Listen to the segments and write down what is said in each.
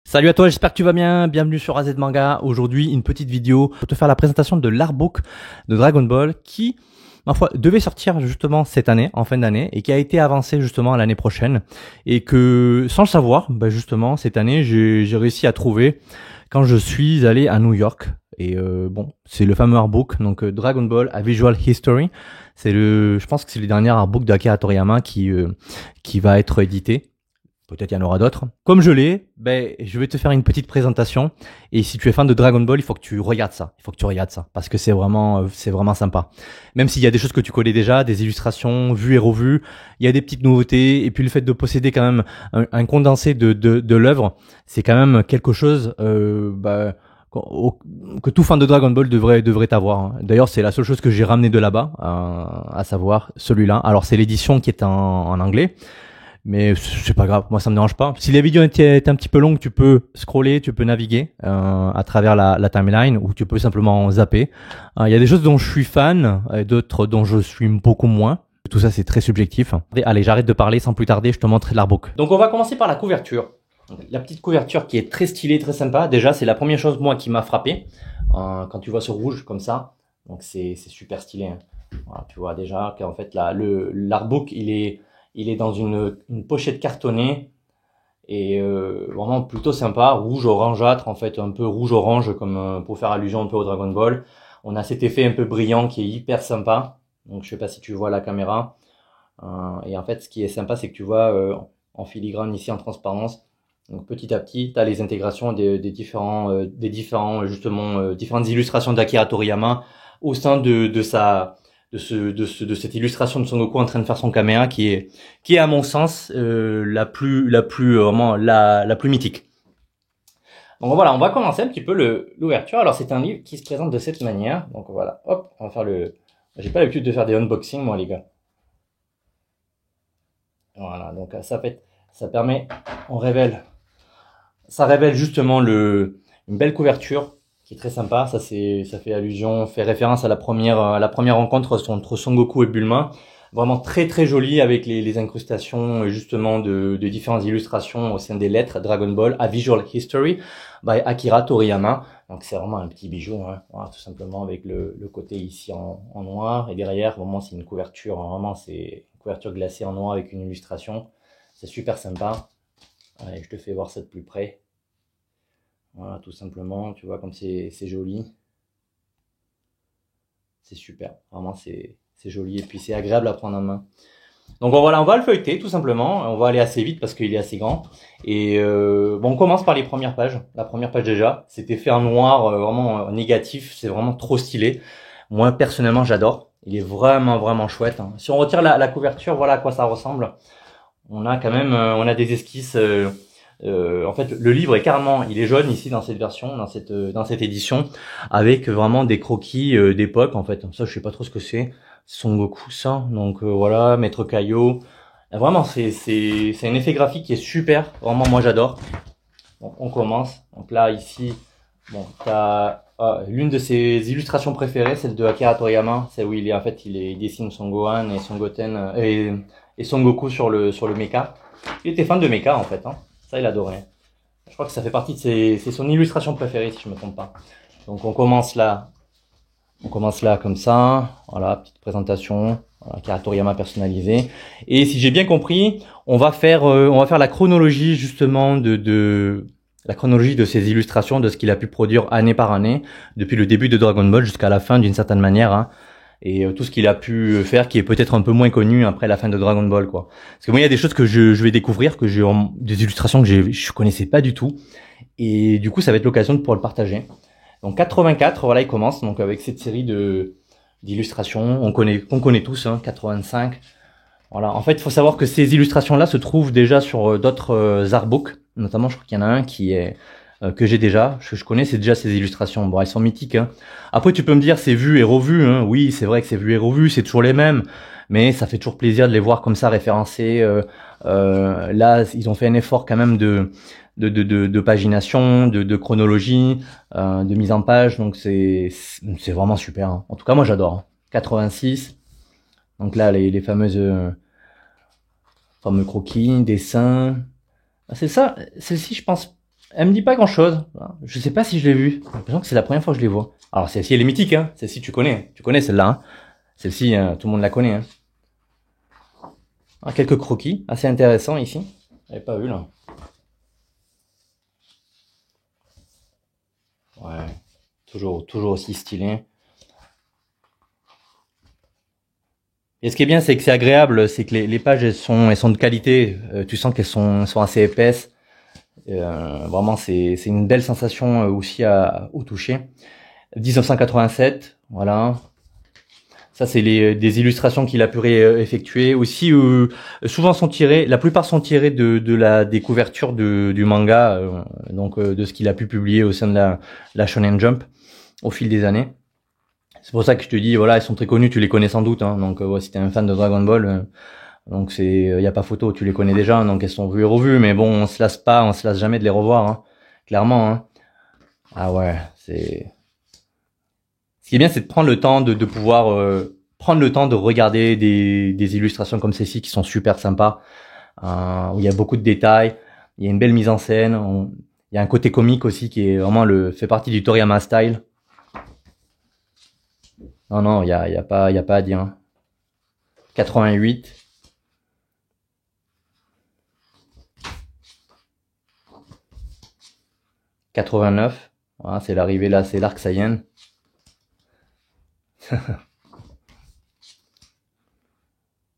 Salut à toi, j'espère que tu vas bien, bienvenue sur AZ Manga. Aujourd'hui, une petite vidéo pour te faire la présentation de l'artbook de Dragon Ball qui, ma foi, devait sortir justement cette année, en fin d'année, et qui a été avancé justement à l'année prochaine. Et que, sans le savoir, justement, cette année, j'ai réussi à trouver quand je suis allé à New York. Et bon, c'est le fameux artbook, donc Dragon Ball A Visual History. Je pense que c'est le dernier artbook d'Akira Toriyama qui va être édité. Peut-être il y en aura d'autres. Comme je l'ai, je vais te faire une petite présentation. Et si tu es fan de Dragon Ball, il faut que tu regardes ça. Il faut que tu regardes ça. Parce que c'est vraiment sympa. Même s'il y a des choses que tu connais déjà, des illustrations vues et revues, il y a des petites nouveautés. Et puis le fait de posséder quand même un condensé de l'œuvre, c'est quand même quelque chose, que tout fan de Dragon Ball devrait avoir. D'ailleurs, c'est la seule chose que j'ai ramené de là-bas, à savoir celui-là. Alors c'est l'édition qui est en anglais. Mais c'est pas grave, moi ça me dérange pas. Si la vidéo est un petit peu longue, tu peux scroller, tu peux naviguer à travers la timeline ou tu peux simplement zapper. Il y a des choses dont je suis fan et d'autres dont je suis beaucoup moins. Tout ça c'est très subjectif. Allez, j'arrête de parler sans plus tarder, je te montre l'artbook. Donc on va commencer par la couverture. La petite couverture qui est très stylée, très sympa. Déjà c'est la première chose moi qui m'a frappé quand tu vois ce rouge comme ça. Donc c'est super stylé. Hein. Voilà, tu vois déjà qu'en fait l'artbook il est dans une pochette cartonnée et vraiment plutôt sympa, rouge orangeâtre en fait, un peu rouge orange comme pour faire allusion un peu au Dragon Ball. On a cet effet un peu brillant qui est hyper sympa. Donc je sais pas si tu vois la caméra. Et en fait ce qui est sympa c'est que tu vois en filigrane ici en transparence. Donc petit à petit, tu as les intégrations des différentes illustrations d'Akira Toriyama au sein de cette illustration de Son Goku en train de faire son Kamea qui est à mon sens la plus mythique. Donc voilà, on va commencer un petit peu l'ouverture. Alors c'est un livre qui se présente de cette manière. Donc voilà, hop, on va faire j'ai pas l'habitude de faire des unboxings moi les gars. Voilà, donc ça permet, ça révèle justement une belle couverture qui est très sympa. Ça fait référence à la première rencontre entre Son Goku et Bulma. Vraiment très très joli avec les incrustations justement de différentes illustrations au sein des lettres Dragon Ball A Visual History by Akira Toriyama. Donc c'est vraiment un petit bijou, hein. Voilà, tout simplement avec le côté ici en noir et derrière vraiment c'est une couverture, hein, vraiment c'est une couverture glacée en noir avec une illustration. C'est super sympa. Allez, je te fais voir ça de plus près. Voilà, tout simplement, tu vois comme c'est joli. C'est super, vraiment c'est joli et puis c'est agréable à prendre en main. Donc voilà, on va le feuilleter tout simplement, on va aller assez vite parce qu'il est assez grand. Et on commence par les premières pages. La première page déjà, c'était fait en noir, vraiment négatif, c'est vraiment trop stylé. Moi personnellement j'adore, il est vraiment chouette. Hein. Si on retire la couverture, voilà à quoi ça ressemble. On a quand même, on a des esquisses... en fait, le livre est carrément, il est jaune ici dans cette version, dans cette édition, avec vraiment des croquis d'époque. En fait, ça, je sais pas trop ce que c'est. Son Goku, ça. Donc voilà, Maître Kaio. Vraiment, c'est un effet graphique qui est super. Vraiment, moi, j'adore. Donc, on commence. Donc là, ici, bon, t'as l'une de ses illustrations préférées, celle de Akira Toriyama, c'est où il dessine Son Gohan et Son Goten et Son Goku sur le mecha. Il était fan de mecha en fait. Hein. Ça, il adorait. Je crois que ça fait partie de c'est son illustration préférée, si je me trompe pas. Donc, on commence là comme ça. Voilà, petite présentation. Voilà, Akira Toriyama personnalisé. Et si j'ai bien compris, on va faire la chronologie, justement, la chronologie de ces illustrations, de ce qu'il a pu produire année par année, depuis le début de Dragon Ball jusqu'à la fin, d'une certaine manière, hein. Et tout ce qu'il a pu faire qui est peut-être un peu moins connu après la fin de Dragon Ball, quoi. Parce que moi il y a des choses que je vais découvrir, des illustrations que je connaissais pas du tout, et du coup ça va être l'occasion de pouvoir le partager. Donc 84, voilà, il commence donc avec cette série d'illustrations qu'on connaît tous, hein, 85. Voilà, en fait il faut savoir que ces illustrations là se trouvent déjà sur d'autres artbooks, notamment je crois qu'il y en a un qui est que j'ai déjà, je connais, c'est déjà ces illustrations. Bon, elles sont mythiques. Hein. Après, tu peux me dire, c'est vu et revu. Hein. Oui, c'est vrai que c'est vu et revu, c'est toujours les mêmes, mais ça fait toujours plaisir de les voir comme ça référencés. Là, ils ont fait un effort quand même de pagination, de chronologie, de mise en page. Donc c'est vraiment super. Hein. En tout cas, moi j'adore. Hein. 86. Donc là, les fameux croquis, dessins. C'est ça. Celle-ci, je pense Elle me dit pas grand chose. Je sais pas si je l'ai vue. J'ai l'impression que c'est la première fois que je les vois. Alors celle-ci elle est mythique, hein. Celle-ci tu connais. Tu connais celle-là, hein. Celle-ci, tout le monde la connaît, hein. Ah, quelques croquis, assez intéressants ici. J'avais pas vu là. Ouais. Toujours aussi stylé. Et ce qui est bien, c'est que c'est agréable, c'est que les pages elles sont de qualité. Tu sens elles sont assez épaisses. Vraiment, c'est une belle sensation aussi au toucher. 1987, voilà. Ça, c'est des illustrations qu'il a pu effectuer. Aussi, souvent sont tirées, la plupart sont tirées des couvertures du manga, donc de ce qu'il a pu publier au sein de la Shonen Jump au fil des années. C'est pour ça que je te dis, voilà, elles sont très connues, tu les connais sans doute, hein. Donc, ouais, si t'es un fan de Dragon Ball, donc y a pas photo, tu les connais déjà, donc elles sont vues et revues, mais bon, on se lasse jamais de les revoir, hein. Clairement, hein. Ah ouais, ce qui est bien, c'est de prendre le temps de pouvoir prendre le temps de regarder des illustrations comme celle-ci qui sont super sympas, où il y a beaucoup de détails, il y a une belle mise en scène, il y a un côté comique aussi qui est vraiment fait partie du Toriyama style. Non, non, il y a pas à dire, hein. 88, 89, voilà, c'est l'arrivée là, c'est l'arc Saiyan.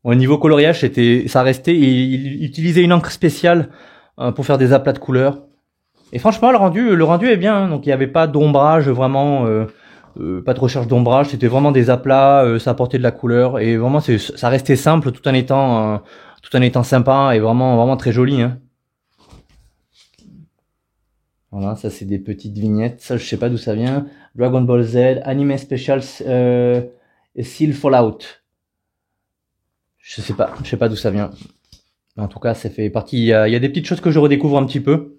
Au niveau coloriage, ça restait, il utilisait une encre spéciale pour faire des aplats de couleurs. Et franchement, le rendu est bien, hein. Donc il n'y avait pas d'ombrage vraiment, pas de recherche d'ombrage. C'était vraiment des aplats, ça apportait de la couleur et vraiment ça restait simple tout en étant sympa et vraiment très joli, hein. Voilà, ça c'est des petites vignettes. Ça, je sais pas d'où ça vient. Dragon Ball Z, Anime Special, Seal Fallout. Je sais pas d'où ça vient. En tout cas, ça fait partie. Il y a des petites choses que je redécouvre un petit peu.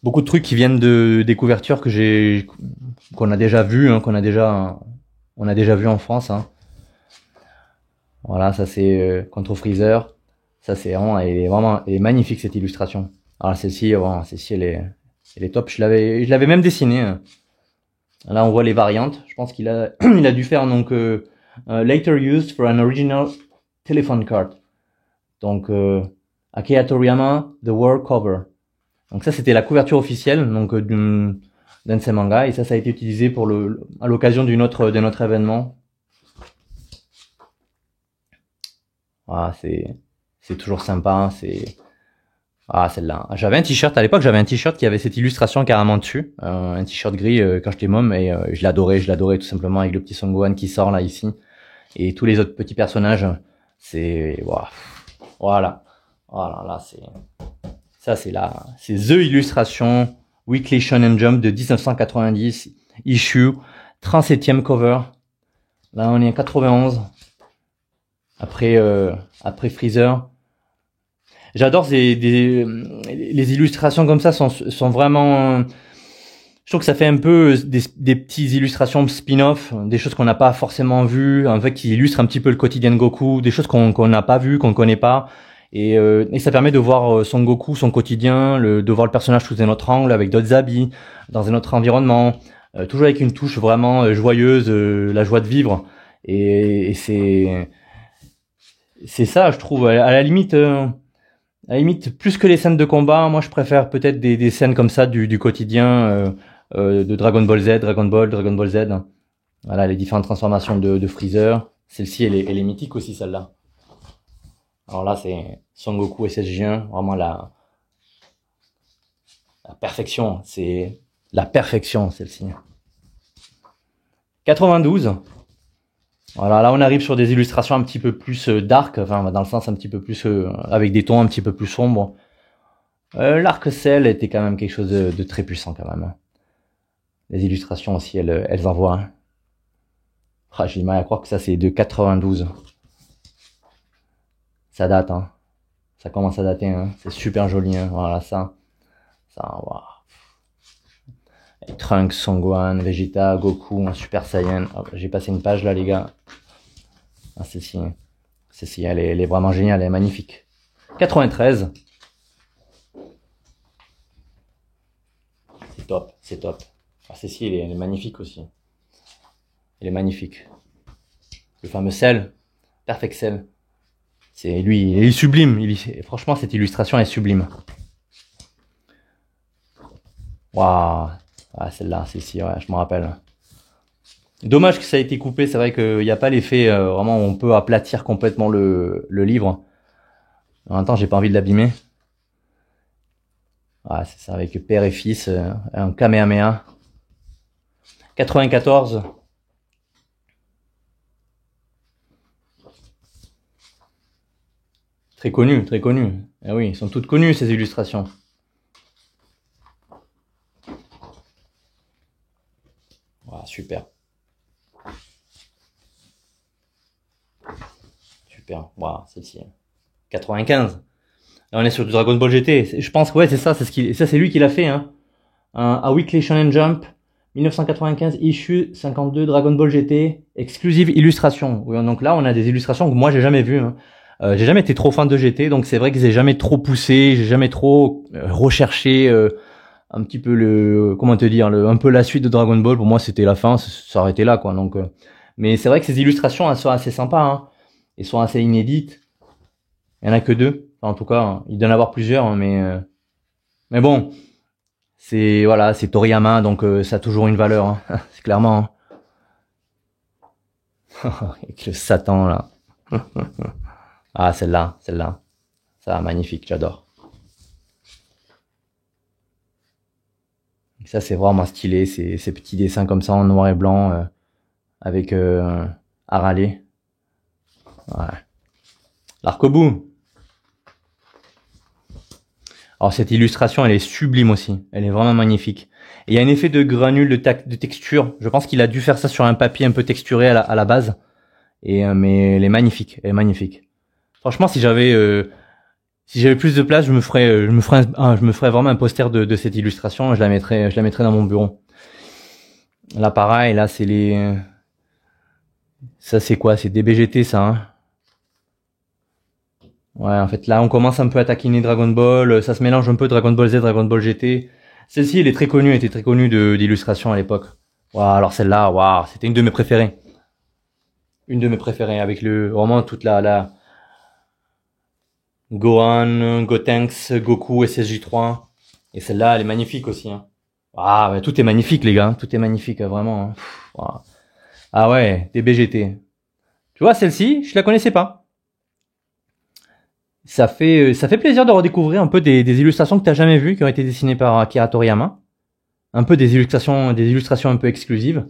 Beaucoup de trucs qui viennent des couvertures qu'on a déjà vu, hein, on a déjà vu en France, hein. Voilà, ça c'est contre Freezer. Ça c'est vraiment, elle est magnifique cette illustration. Alors celle-ci, bon, celle-ci elle est top. Je l'avais même dessinée, hein. Là, on voit les variantes. Je pense il a dû faire donc later used for an original telephone card. Donc Akira Toriyama, The World Cover. Donc ça, c'était la couverture officielle donc d'un de ces mangas et ça a été utilisé à l'occasion de notre événement. Voilà, c'est toujours sympa, hein, celle-là. J'avais un t-shirt à l'époque, j'avais un t-shirt qui avait cette illustration carrément dessus, un t-shirt gris quand j'étais môme et je l'adorais tout simplement avec le petit Son Gohan qui sort là ici et tous les autres petits personnages. C'est voilà, là c'est The Illustration Weekly Shonen Jump de 1990 issue 37e cover. Là on est en 91 après Freezer. J'adore les illustrations comme ça sont vraiment. Je trouve que ça fait un peu des petites illustrations spin-off, des choses qu'on n'a pas forcément vues, en fait, qui illustrent un petit peu le quotidien de Goku, des choses qu'on n'a pas vues, qu'on connaît pas, et ça permet de voir son Goku, son quotidien, de voir le personnage sous un autre angle, avec d'autres habits, dans un autre environnement, toujours avec une touche vraiment joyeuse, la joie de vivre, et c'est ça, je trouve, à la limite. À la limite, plus que les scènes de combat, moi je préfère peut-être des scènes comme ça du quotidien de Dragon Ball Z, Dragon Ball Z. Voilà, les différentes transformations de Freezer. Celle-ci, elle est mythique aussi, celle-là. Alors là, c'est Son Goku SSJ1, vraiment la perfection. C'est la perfection, celle-ci. 92. Voilà, là on arrive sur des illustrations un petit peu plus dark, enfin dans le sens un petit peu plus avec des tons un petit peu plus sombres. L'arc Cell était quand même quelque chose de très puissant quand même. Les illustrations aussi, elles envoient, hein. Ah, j'ai du mal à croire que ça c'est de 92. Ça date, hein. Ça commence à dater, hein. C'est super joli, hein. Voilà ça, waouh. Trunks, Son Gohan, Vegeta, Goku, Super Saiyan. Oh, j'ai passé une page là les gars. Ah, celle-ci, elle est vraiment géniale, elle est magnifique. 93. c'est top, c'est top. Ah, celle-ci, elle est magnifique aussi. Elle est magnifique. Le fameux sel, Perfect Cell. C'est lui, il est sublime. Franchement, cette illustration est sublime. Waouh, ah, celle-là, celle-ci, ouais, je me rappelle. Dommage que ça ait été coupé, c'est vrai qu'il n'y a pas l'effet vraiment où on peut aplatir complètement le livre. En même temps, j'ai pas envie de l'abîmer. Ah, c'est ça, avec père et fils, un Kamehameha. 94. Très connu, très connu. Eh oui, ils sont toutes connues ces illustrations. Voilà, super. Super. Voilà, celle-ci. 95. Là, on est sur du Dragon Ball GT. Je pense que ouais, c'est ça, ça c'est lui qui l'a fait, hein. A Weekly Shonen Jump, 1995, issue 52 Dragon Ball GT, exclusive illustration. Oui, donc là, on a des illustrations que moi j'ai jamais vues, hein. J'ai jamais été trop fan de GT, donc c'est vrai que j'ai jamais trop poussé, j'ai jamais trop recherché un petit peu comment te dire, un peu la suite de Dragon Ball. Pour moi, c'était la fin, ça s'arrêtait là, quoi. Donc, mais c'est vrai que ces illustrations, elles sont assez sympas, hein. Elles sont assez inédites. Il y en a que deux, enfin, en tout cas, hein. Il doit y en avoir plusieurs, hein, mais bon, c'est voilà, c'est Toriyama, donc ça a toujours une valeur, hein. C'est clairement. Hein. Avec le Satan là. Ah, celle-là, celle-là. Ça, magnifique, j'adore. Ça, c'est vraiment stylé, ces petits dessins comme ça en noir et blanc, avec Harale. Ouais. L'arc-bout. Alors, cette illustration, elle est sublime aussi. Elle est vraiment magnifique. Et il y a un effet de granule, de texture. Je pense qu'il a dû faire ça sur un papier un peu texturé à la base. Mais elle est magnifique, elle est magnifique. Franchement, si j'avais plus de place, je me ferais vraiment un poster de cette illustration. Je la mettrais dans mon bureau. Là, pareil, là, ça c'est quoi? C'est des BGT, ça, hein. Ouais, en fait, là, on commence un peu à taquiner Dragon Ball. Ça se mélange un peu Dragon Ball Z, Dragon Ball GT. Celle-ci, elle est très connue, elle était très connue d'illustration à l'époque. Waouh, alors celle-là, waouh, c'était une de mes préférées. Une de mes préférées, avec vraiment toute la Gohan, Gotenks, Goku, SSJ3. Et celle-là, elle est magnifique aussi, hein. Ah, ouais, tout est magnifique, les gars. Tout est magnifique, vraiment, hein. Waouh. Ah ouais, des BGT. Tu vois, celle-ci, je la connaissais pas. Ça fait plaisir de redécouvrir un peu des illustrations que t'as jamais vues, qui ont été dessinées par Akira Toriyama. Un peu des illustrations un peu exclusives.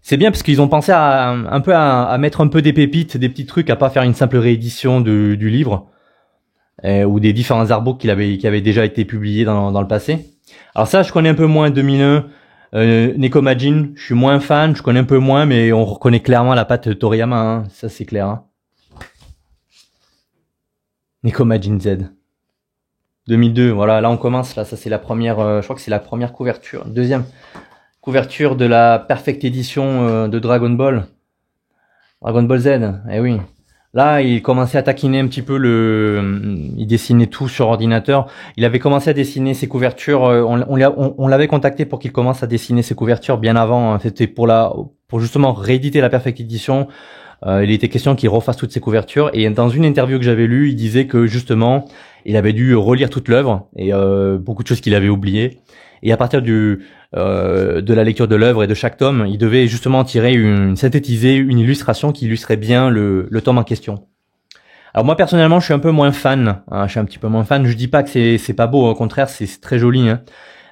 C'est bien parce qu'ils ont pensé à mettre un peu des pépites, des petits trucs, à pas faire une simple réédition du livre, ou des différents artbooks qui avaient déjà été publiés dans le passé. Alors ça, je connais un peu moins 2001, Nekomajin, je suis moins fan, je connais un peu moins, mais on reconnaît clairement la patte Toriyama, hein, ça c'est clair, hein. Nekomajin Z. 2002, voilà, là on commence, là, ça c'est la première, je crois que c'est la première couverture, deuxième couverture de la Perfect Edition de Dragon Ball. Dragon Ball Z, eh oui. Là, il commençait à taquiner un petit peu il dessinait tout sur ordinateur. Il avait commencé à dessiner ses couvertures. On l'avait contacté pour qu'il commence à dessiner ses couvertures bien avant, hein. C'était pour justement rééditer la Perfect Edition. Il était question qu'il refasse toutes ses couvertures. Et dans une interview que j'avais lue, il disait que justement, il avait dû relire toute l'œuvre et beaucoup de choses qu'il avait oubliées. Et à partir de la lecture de l'œuvre et de chaque tome, il devait justement synthétiser une illustration qui illustrait bien le tome en question. Alors moi personnellement, je suis un peu moins fan, hein, je suis un petit peu moins fan. Je dis pas que c'est pas beau, au contraire, c'est très joli, hein.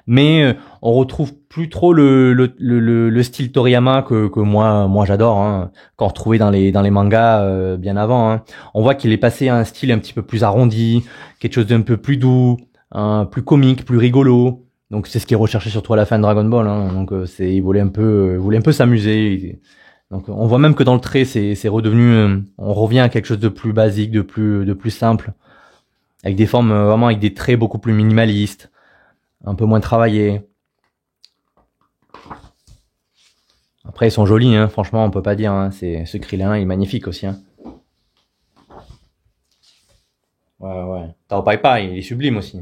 Mais on retrouve plus trop le style Toriyama que moi j'adore, hein, qu'on retrouvait dans les mangas bien avant, hein. On voit qu'il est passé à un style un petit peu plus arrondi, quelque chose d'un peu plus doux, hein, plus comique, plus rigolo. Donc c'est ce qui est recherché surtout à la fin de Dragon Ball, hein. Donc il voulait un peu s'amuser. Donc on voit même que dans le trait c'est redevenu, on revient à quelque chose de plus basique, de plus simple, avec des formes vraiment avec des traits beaucoup plus minimalistes, un peu moins travaillés. Après ils sont jolis, hein. Franchement on peut pas dire, hein. Ce Krillin il est magnifique aussi, hein. Ouais. Tao Pai Pai il est sublime aussi.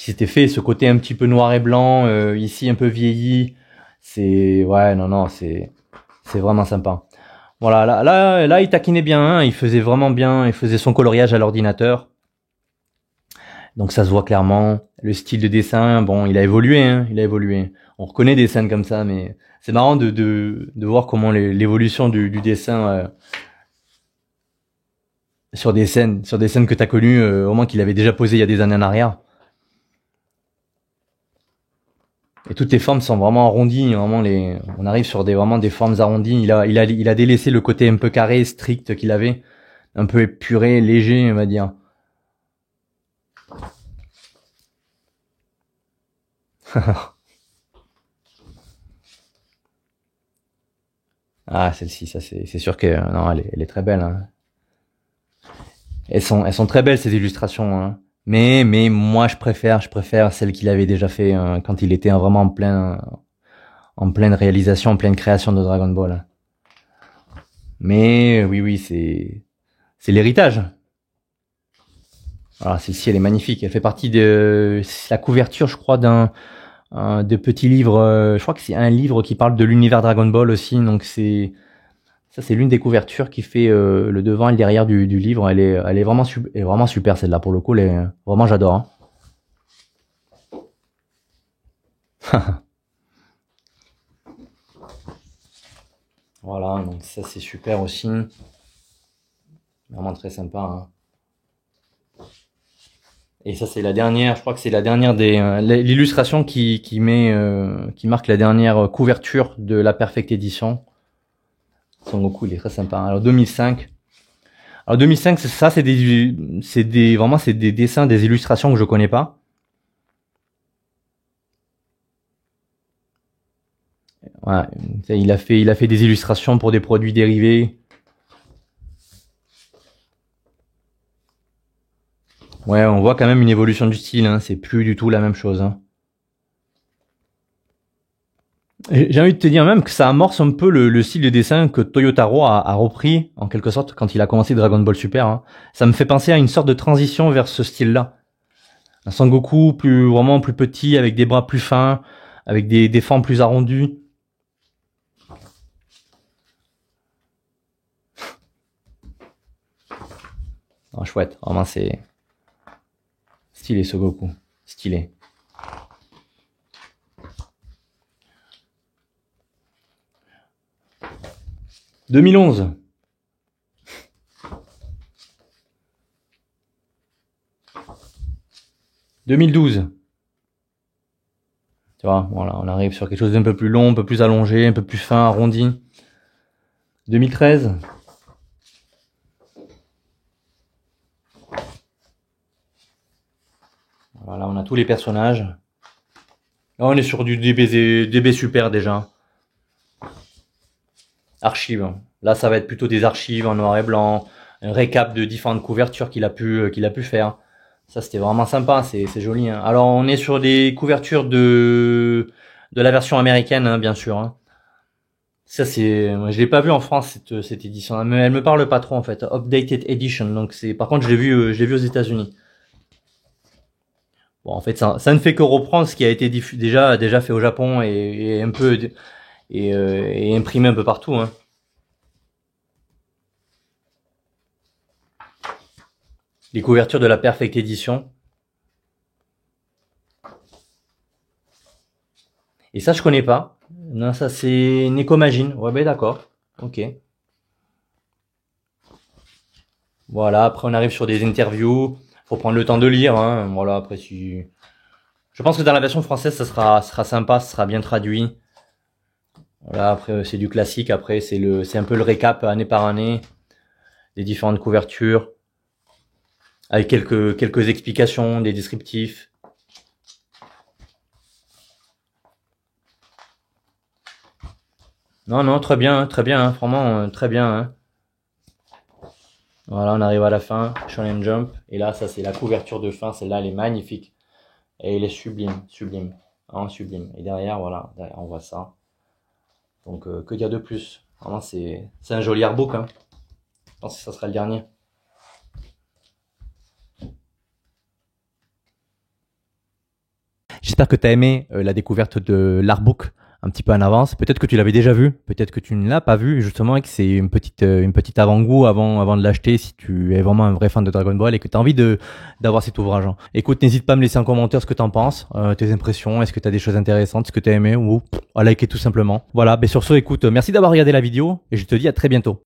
c'était fait, ce côté un petit peu noir et blanc, ici un peu vieilli, c'est, ouais, non, non, c'est vraiment sympa. Voilà, là, il taquinait bien, hein, il faisait vraiment bien, il faisait son coloriage à l'ordinateur. Donc ça se voit clairement. Le style de dessin, bon, il a évolué, hein, il a évolué. On reconnaît des scènes comme ça, mais c'est marrant de voir comment l'évolution du dessin sur des scènes que t'as connues, au moins qu'il avait déjà posé il y a des années en arrière. Et toutes les formes sont vraiment arrondies, vraiment on arrive sur vraiment des formes arrondies. Il a délaissé le côté un peu carré, strict qu'il avait, un peu épuré, léger, on va dire. Ah, celle-ci, ça c'est sûr que non, elle est très belle, hein. Elles sont très belles ces illustrations, hein. Mais moi je préfère celles qu'il avait déjà fait quand il était vraiment en pleine réalisation, en pleine création de Dragon Ball. Mais oui, oui, c'est l'héritage. Voilà, celle-ci elle est magnifique. Elle fait partie de c'est la couverture, je crois, d'un de petits livres. Je crois que c'est un livre qui parle de l'univers Dragon Ball aussi. Donc c'est l'une des couvertures qui fait le devant et le derrière du livre. Elle est vraiment elle est vraiment super celle-là pour le coup. Vraiment j'adore, hein. Voilà, donc ça c'est super aussi. Vraiment très sympa, hein. Et ça c'est la dernière, je crois que c'est la dernière l'illustration qui marque la dernière couverture de la Perfect Edition. Son Goku, il est très sympa. Alors 2005. Alors 2005, ça c'est des dessins, des illustrations que je connais pas. Ouais, il a fait des illustrations pour des produits dérivés. Ouais, on voit quand même une évolution du style, hein. C'est plus du tout la même chose, hein. J'ai envie de te dire même que ça amorce un peu le style de dessin que Toyotaro a repris, en quelque sorte, quand il a commencé Dragon Ball Super, hein. Ça me fait penser à une sorte de transition vers ce style-là. Un Sangoku vraiment plus petit, avec des bras plus fins, avec des formes plus arrondies. Ah, chouette, vraiment c'est stylé ce Goku. Stylé. 2011. 2012. Tu vois, voilà, on arrive sur quelque chose d'un peu plus long, un peu plus allongé, un peu plus fin, arrondi. 2013. Voilà, on a tous les personnages. Là, on est sur du DB Super déjà. Archives. Là, ça va être plutôt des archives en noir et blanc, un récap de différentes couvertures qu'il a pu faire. Ça, c'était vraiment sympa, c'est joli, hein. Alors, on est sur des couvertures de la version américaine, hein, bien sûr, hein. Ça, moi, je l'ai pas vu en France, cette édition. Elle me parle pas trop, en fait. Updated Edition. Donc, par contre, je l'ai vu aux États-Unis. Bon, en fait, ça ne fait que reprendre ce qui a été déjà fait au Japon et un peu, et imprimé un peu partout, hein. Les couvertures de la Perfect Edition. Et ça, je connais pas. Non, ça, c'est Nekomagine. Ouais, ben, d'accord. Ok. Voilà, après, on arrive sur des interviews. Faut prendre le temps de lire, hein. Voilà, après, si, je pense que dans la version française, ça sera sympa, ça sera bien traduit. Voilà, après, c'est du classique. Après, c'est un peu le récap année par année des différentes couvertures avec quelques explications, des descriptifs. Non, non, très bien, hein, vraiment, très bien, hein. Voilà, on arrive à la fin, Shonen Jump. Et là, ça, c'est la couverture de fin. Celle-là, elle est magnifique. Et elle est sublime, sublime. Vraiment sublime. Et derrière, on voit ça. Donc, que dire de plus? Vraiment, c'est un joli artbook, hein. Je pense que ça sera le dernier. J'espère que tu as aimé la découverte de l'artbook un petit peu en avance. Peut-être que tu l'avais déjà vu, peut-être que tu ne l'as pas vu, justement, et que c'est une petite avant-goût avant de l'acheter si tu es vraiment un vrai fan de Dragon Ball et que tu as envie d'avoir cet ouvrage. Écoute, n'hésite pas à me laisser en commentaire ce que tu en penses, tes impressions, est-ce que tu as des choses intéressantes, ce que tu as aimé ou à liker tout simplement. Voilà, sur ce, écoute, merci d'avoir regardé la vidéo et je te dis à très bientôt.